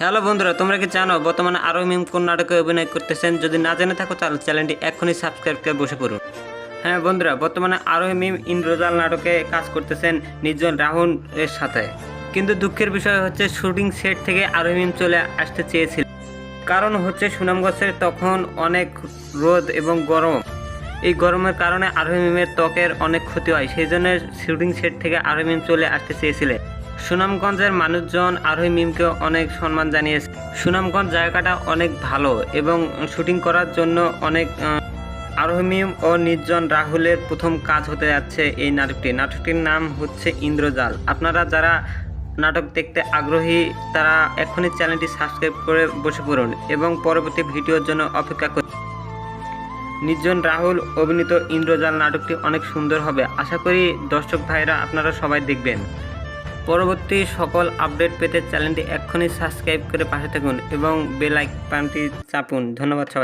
Hello বন্ধুরা, তোমরা কি জানো বর্তমানে আরোহী মিম কোন নাটকে অভিনয় করতেছেন? যদি না জেনে থাকো তাহলে চ্যানেলটি এক্ষুনি সাবস্ক্রাইব করে বসে পড়ুন। হ্যাঁ বন্ধুরা, বর্তমানে আরোহী মিম ইন্দ্রজাল নাটকে কাজ করতেছেন নির্জন রাহুল এর সাথে। কিন্তু দুঃখের বিষয় হচ্ছে শুটিং সেট থেকে আরোহী মিম চলে আসতে চেয়েছিল। কারণ হচ্ছে সুনামগঞ্জের তখন অনেক রোদ এবং গরম। এই গরমের কারণে আরোহী মিমের ত্বকের অনেক ক্ষতি হয়, সেই জন্য শুটিং সেট থেকে আরোহী মিম চলে আসতে চেয়েছিলেন। সুনামগঞ্জের মানুষজন আরোহী মিমকে অনেক সম্মান জানিয়েছে। সুনামগঞ্জ জায়গাটা অনেক ভালো এবং শুটিং করার জন্য অনেক আরোহী মিম ও নির্জন রাহুলের প্রথম কাজ হতে যাচ্ছে এই নাটকটির নাম হচ্ছে ইন্দ্রজাল। আপনারা যারা নাটক দেখতে আগ্রহী তারা এখনই চ্যানেলটি সাবস্ক্রাইব করে বসে পড়ুন এবং পরবর্তী ভিডিওর জন্য অপেক্ষা করুন। নির্জন রাহুল অভিনীত ইন্দ্রজাল নাটকটি অনেক সুন্দর হবে। আশা করি দর্শক ভাইরা আপনারা সবাই দেখবেন। পরবর্তী সকল আপডেট পেতে চ্যানেলটি এক্ষুনি সাবস্ক্রাইব করে পাশে থাকুন এবং বেল আইকনটি চাপুন। ধন্যবাদ সবাই।